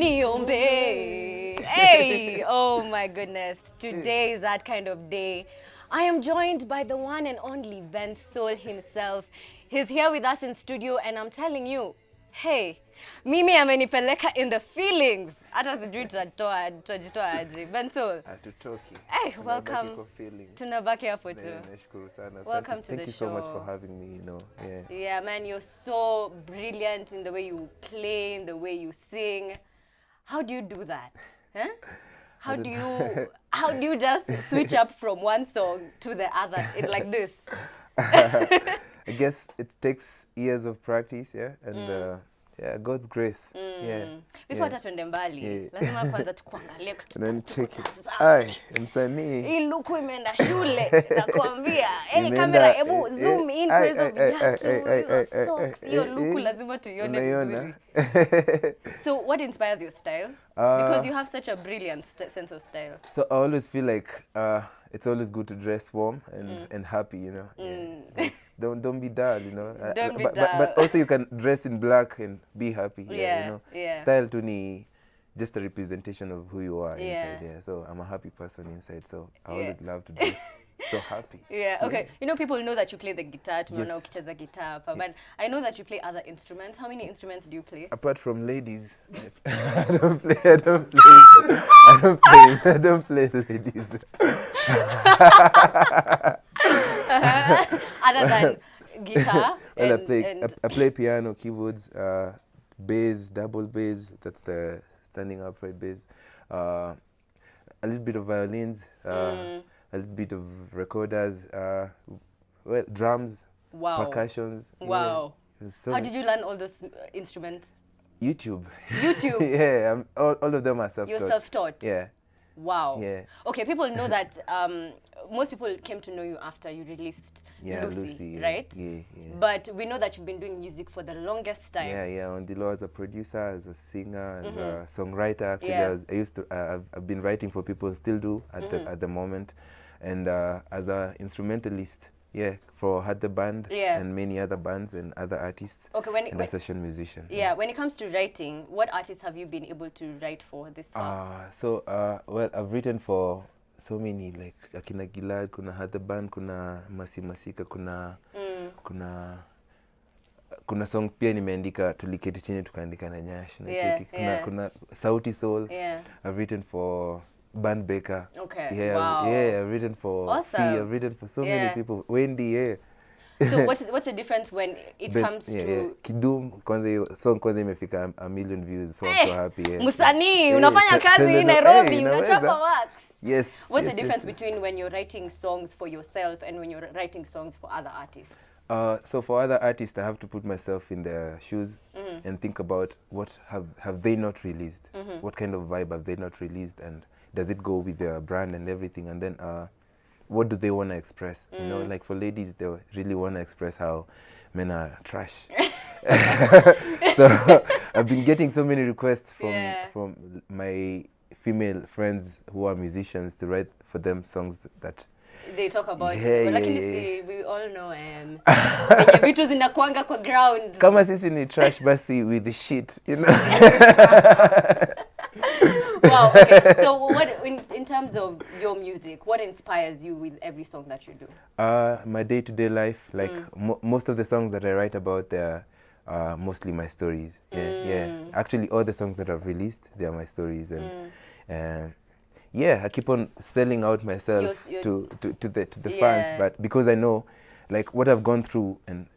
Niombee. Hey, oh my goodness. Today is that kind of day. I am joined by the one and only Bensoul himself. He's here with us in studio and I'm telling you, hey, mimi amenipeleka in the feelings. Hata sijui tutajitoa aje. Bensoul. Hatutoki. Hey, welcome. Tunabaki hapo tu. Nashukuru sana. Welcome to the show. Thank you so much for having me, Yeah, man, you're so brilliant in the way you play, in the way you sing. How do you do that? Huh? How do you just switch up from one song to the other like this? I guess it takes years of practice, and God's grace. Before hata tuende mbali, lazima kwanza tukuangalie msanii. Hii look imeenda shule, nakwambia. Kamera, hebu zoom in kwa hizo viatu, hizo socks. Hiyo look lazima tuione vizuri. So what inspires your style? Because you have such a brilliant sense of style. So I always feel like it's always good to dress warm and happy, Don't be dull, Don't be dull. But also you can dress in black and be happy. Yeah. Style to me, just a representation of who you are inside. Yeah. So I'm a happy person inside. So I always love to dress so happy. Yeah. Okay. People know that you play the guitar. Tunaona ukicheza guitar. But I know that you play other instruments. How many instruments do you play? Apart from ladies, I don't play ladies. Other than guitar. Well, I play piano, keyboards, bass, double bass. That's the standing upright bass. A little bit of violins. A little bit of recorders. Drums. Wow. Percussions. Wow. Yeah. How did you learn all those instruments? YouTube. YouTube. All of them are self-taught. You're self-taught. Yeah. Wow. Yeah. Okay, people know that most people came to know you after you released Lucy, right? Yeah. But we know that you've been doing music for the longest time. Yeah. On the law as a producer, as a singer, as a songwriter. Actually, I've been writing for people, still do at the moment, and as an instrumentalist. For Had the Band and many other bands and other artists. Okay, and a session musician. Yeah, when it comes to writing, what artists have you been able to write for this far? Well, I've written for so many, like Akina Gilad, kuna Had the Band, kuna Masi Masika, kuna song pia nimeandika tuliketi chini tukaandika na Nyash na kuna Sauti Soul. I've written for Band Baker. Okay. Wow. I've written for awesome. I've written for so many people. Wendy, So what's the difference when it comes to Kidum song kwanza imefika 1 million views, so I'm so happy. Musanii, unafanya kazi Nairobi, unachapa wax. Yes. What's the difference between when you're writing songs for yourself and when you're writing songs for other artists? So for other artists, I have to put myself in their shoes and think about what have they not released? What kind of vibe have they not released, and does it go with their brand and everything? And then what do they want to express? Like for ladies, they really want to express how men are trash. So I've been getting so many requests from my female friends who are musicians to write for them songs that they talk about. We all know vitu zinakuanga kwa ground. Kama sisi ni trash basi with the shit, Wow, okay. So what in terms of your music, what inspires you with every song that you do? My day-to-day life, like most of the songs that I write about, they're mostly my stories. Actually, all the songs that I've released, they are my stories, and I keep on selling out myself to the fans, but because I know, like what I've gone through, and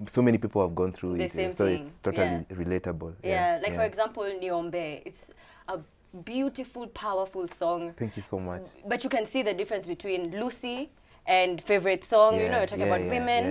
so many people have gone through it, so it's totally relatable. For example, Niombee, it's a beautiful, powerful song. Thank you so much. But you can see the difference between Lucy and Favorite Song. We're talking about women,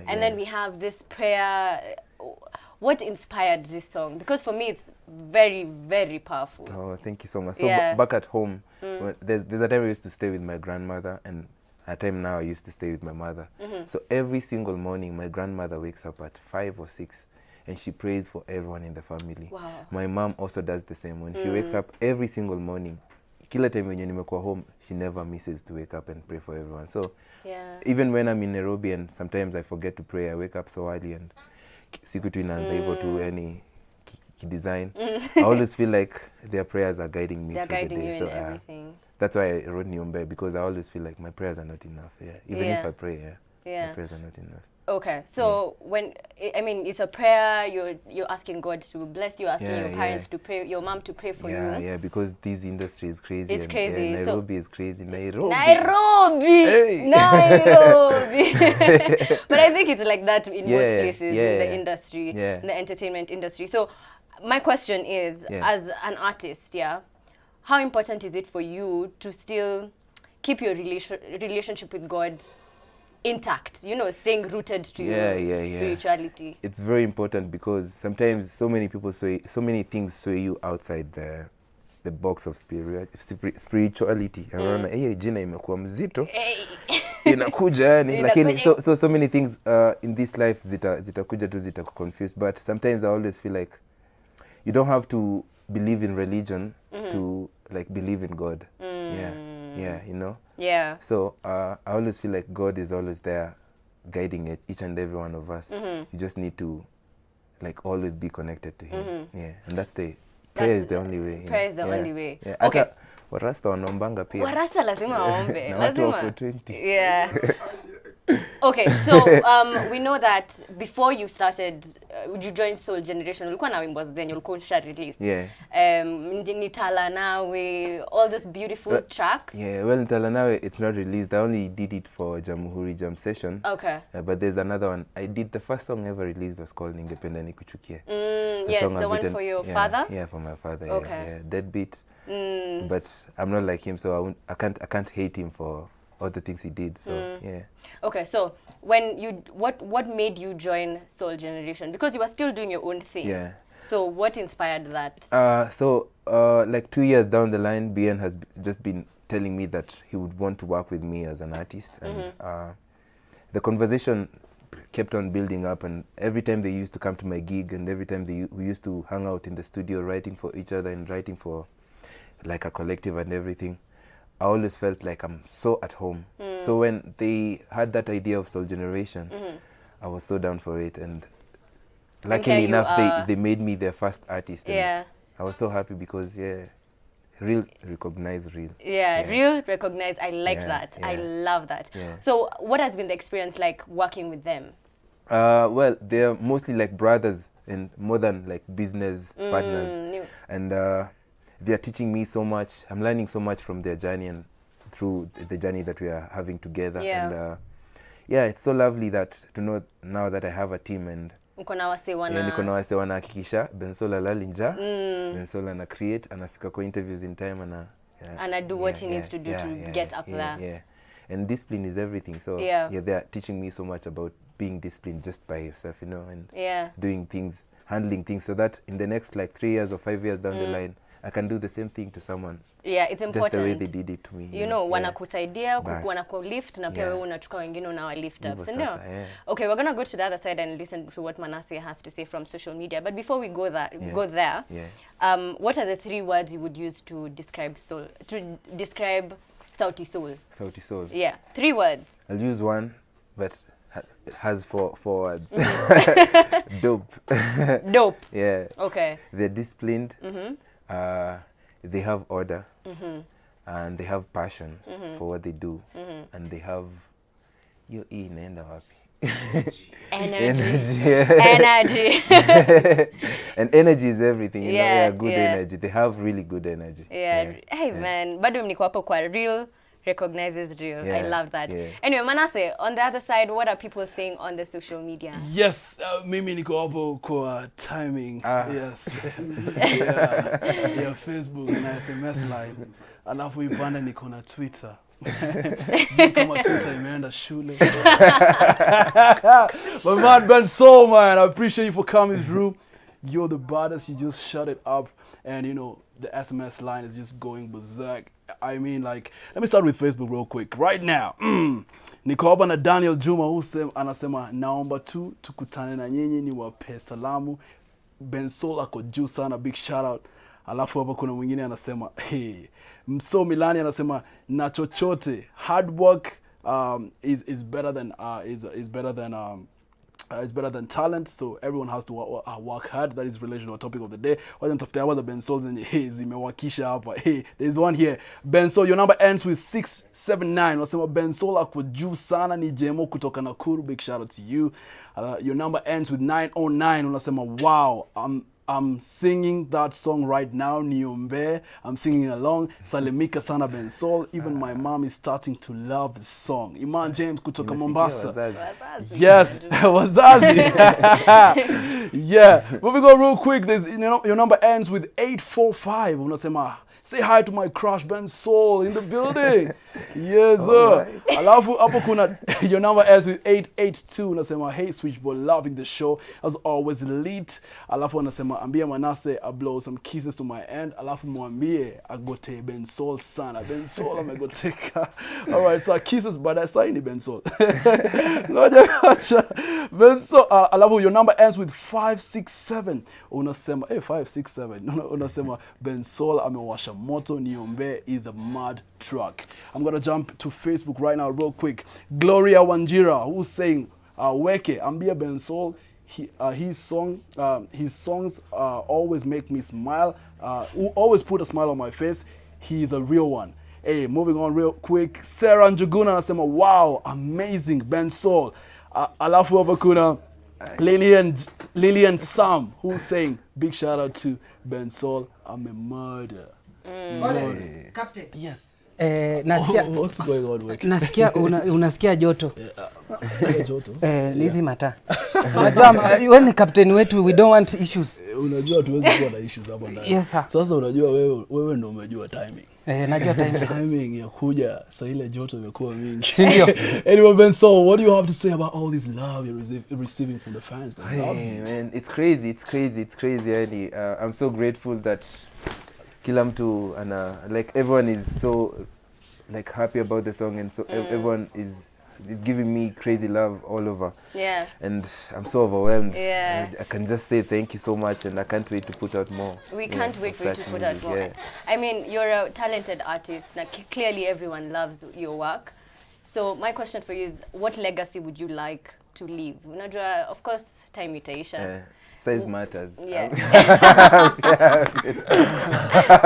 and then we have this prayer. What inspired this song? Because for me, it's very, very powerful. Oh, thank you so much. So back at home, there's a time I used to stay with my grandmother, and at time now I used to stay with my mother. So every single morning, my grandmother wakes up at 5 or 6, and she prays for everyone in the family. Wow. My mom also does the same. When she wakes up every single morning, kila time when nimekuwa home, she never misses to wake up and pray for everyone. So even when I'm in Nairobi and sometimes I forget to pray, I wake up so early and siku tu inaanza hivyo tu, yani design. I always feel like their prayers are guiding me They're through guiding the day. you So in everything. that's why I wrote Niombee, because I always feel like my prayers are not enough. Yeah, even if I pray, my prayers are not enough. Okay, so when I mean it's a prayer, you're asking God to bless you, asking your parents to pray, your mom to pray for you. Yeah, because this industry is crazy. It's and, crazy. Nairobi is crazy. Nairobi. Hey. Nairobi. But I think it's like that in most places in the industry, in the entertainment industry. So my question is, as an artist, how important is it for you to still keep your relationship with God intact, you know, staying rooted to your spirituality? It's very important, because sometimes so many people so many things sway you outside the box of spirituality. Anaona jina imekuwa mzito. Inakuja yani, lakini so many things in this life zitakuja tu zitakuconfuse, but sometimes I always feel like you don't have to believe in religion to like believe in God. You know. So I always feel like God is always there guiding each and every one of us. You just need to like always be connected to him. And that's prayer is the only way. Prayer is the only way. Okay. Warasta wanaombanga pia. Warasta lazima waombe. Na watu wako 20. Okay, so we know that before you started, you joined Soul Generation, ulikuwa na wimbo then ulikuwa usha release. Nitala Nawe, all those beautiful tracks. Well, Nitala Nawe, it's not released. I only did it for Jamhuri Jam session. Okay. But there's another one. I did the first song ever released was called Ningependa Nikuchukie. Yes, the one for your father? Yeah, for my father. Okay. Deadbeat. But I'm not like him, so I can't hate him for all the things he did. So Okay, so when what made you join Soul Generation? Because you were still doing your own thing. So what inspired that? Like 2 years down the line, BN has just been telling me that he would want to work with me as an artist, and the conversation kept on building up, and every time they used to come to my gig, and every time we used to hang out in the studio writing for each other and writing for like a collective and everything, I always felt like I'm so at home. So when they had that idea of Soul Generation, I was so down for it, and luckily enough they made me their first artist. And I was so happy because real recognize real. Real recognize. I like that. I love that. So what has been the experience like working with them? Well, they're mostly like brothers and more than like business partners. And they are teaching me so much. I'm learning so much from their journey and through the journey that we are having together. And it's so lovely that to know now that I have a team, and niko na wase wanahakikisha Bensoul halali njaa. Bensoul ana create, anafika kwa interviews in time, and do what he needs to do to get up there. And discipline is everything. So they are teaching me so much about being disciplined just by yourself, you know, and doing things, handling things, so that in the next like 3 years or 5 years down the line, I can do the same thing to someone. It's important. Just the way they did it to me. You know, wanakusaidia, wanakulift, na pia wewe unachukua wengine unawa lift up. Okay, we're going to go to the other side and listen to what Manasseh has to say from social media. But before we go there, what are the 3 words you would use to describe soul, to describe Sauti Soul? Sauti Soul. 3 words. I'll use one, but it has 4 words. Dope. Dope. Okay. They're disciplined. They have order, and they have passion for what they do, and they have inaenda wapi? Energy. And energy is everything, you know. Good energy. They have really good energy. Hey man, bado mniko hapo kwa real recognizes real. I love that. Anyway, Manasseh, on the other side, what are people saying on the social media? Yes, mimi niko hapo kwa timing. Yes. Facebook na SMS line. Alafu ipanda niko na Twitter. Kama Twitter imeenda shule. My man Bensoul, man, I appreciate you for coming through. You're the baddest. You just shut it up, and you know the SMS line is just going berserk. I mean, like, let me start with Facebook real quick. Right now, niko hapa na Daniel Juma anasema naomba tu tukutane na nyinyi niwape salamu. Bensoul ako juu sana, big shout out. Alafu hapa kuna mwingine anasema Mso Milani anasema na chochote, hard work is better than It's better than talent, so everyone has to work hard. That is relation to our topic of the day. Wacha nitafute hawa the Bensoul zenye zimewakisha hapa. Hey, there's one here. Bensoul, your number ends with 679. Unasema Bensoul ako juu sana, ni Jemo kutoka Nakuru. Big shout out to you. Your number ends with 909. Unasema wow, I'm singing that song right now, Niombee. I'm singing along. Salimika sana Bensoul. Even my mom is starting to love the song. Iman James kutoka Mombasa. Yes, wazazi. Yeah. Moving on real quick. There's, your number ends with 845. Unasema, say hi to my crush Bensoul in the building. Yes, sir. Right. Alafu hapo kuna your number ends with 882. Unasema, hey Switchboard, loving the show as always, lit. Alafu unasema, ambia Manase I blow some kisses to my end. Alafu mwambie agote Bensoul sana. Bensoul amegoteka. Alright, so kisses baada saini Bensoul. Bensoul. Alafu your number ends with 567. Unasema, hey 567. Unasema Bensoul amewasha moto, Niombee is a mad truck. I'm gonna jump to Facebook right now real quick. Gloria Wanjira, who's saying, Weke, ambia Bensoul, his songs always make me smile, always put a smile on my face. He is a real one. Hey, moving on real quick. Sarah Njuguna anasema, wow, amazing Bensoul. Alafu hapa kuna Lillian Sam, who's saying, big shout out to Bensoul, I'm a murder. Captain. Yes. Nasikia what's going on with? Nasikia unasikia joto. Nasikia joto. Nizi mata. Unajua wewe ni captain wetu, we don't want issues. Unajua tuwezi kuwa na issues hapa ndani. Yes sir. Sasa unajua wewe ndio umejua timing. Najua timing ya kuja sasa ile joto imekuwa mingi. Si ndio? Anyway, Bensoul, what do you have to say about all this love you're receiving from the fans? That love you? Man, it's crazy really. I'm so grateful that kila mtu like everyone is so like happy about the song, and so everyone is giving me crazy love all over. Yeah. And I'm so overwhelmed. Yeah. I can just say thank you so much, and I can't wait to put out more. We can't wait for you to put out more. Yeah. I mean, you're a talented artist. Now, clearly everyone loves your work. So my question for you is, what legacy would you like to leave? Unajua, of course, time itaisha. Size matters. Yeah.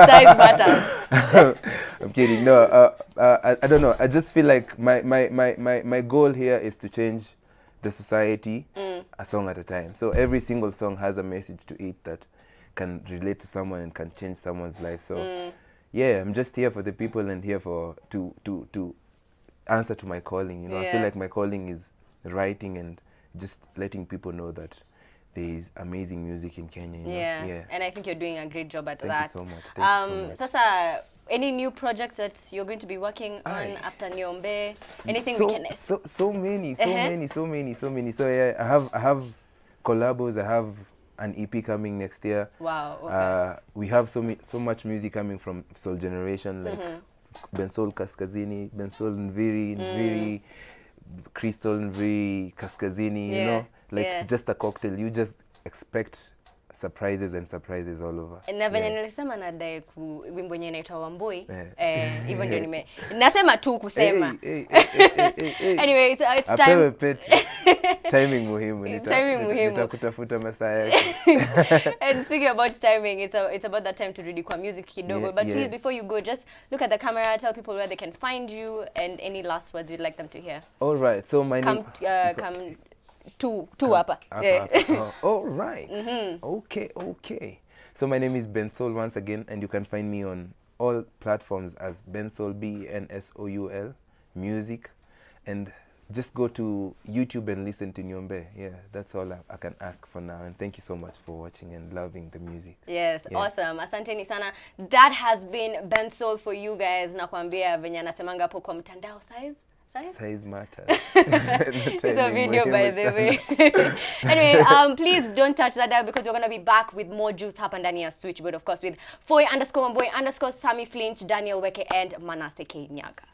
Size matters. I'm kidding. No, I don't know. I just feel like my goal here is to change the society a song at a time. So every single song has a message to it that can relate to someone and can change someone's life. So yeah, I'm just here for the people and here for to answer to my calling. You know, I feel like my calling is writing and just letting people know that there is amazing music in Kenya. You know? Yeah. And I think you're doing a great job at that. Thank you so much. Thank you so much. Sasa, any new projects that you're going to be working on after Niombee? Anything we can... So many. So yeah, I have collabos. I have an EP coming next year. Wow. Okay. We have so much music coming from Soul Generation, like Bensoul Kaskazini, Bensoul Nviri, Crystal Nviri, Kaskazini, you know? Like it's just a cocktail. You just expect surprises all over. Na venye nilisema nadai wimbo yenye inaitwa Wambui, hivyo ndio nasema tu kusema. Anyway, it's time. Timing muhimu. Nitakutafuta masaa yake. And speaking about timing, it's about that time to really kwa music kidogo. But please, before you go, just look at the camera, tell people where they can find you, and any last words you'd like them to hear. All right. So my name... Come two hapa. All right. Okay. So my name is Bensoul once again, and you can find me on all platforms as Bensoul, Bensoul music, and just go to YouTube and listen to Niombee. Yeah, that's all I can ask for now, and thank you so much for watching and loving the music. Yes, awesome. Asanteni sana. That has been Bensoul for you guys. Nakwambia venye nasemanga hapo kwa mtandao size matters. It's a video, by the way. Anyway, please don't touch that dial because we're going to be back with more juice hapa ndani ya Switchboard, of course, with Foy_Mamboy_Sammy Flinch, Daniel Weke, and Manase K. Nyaga.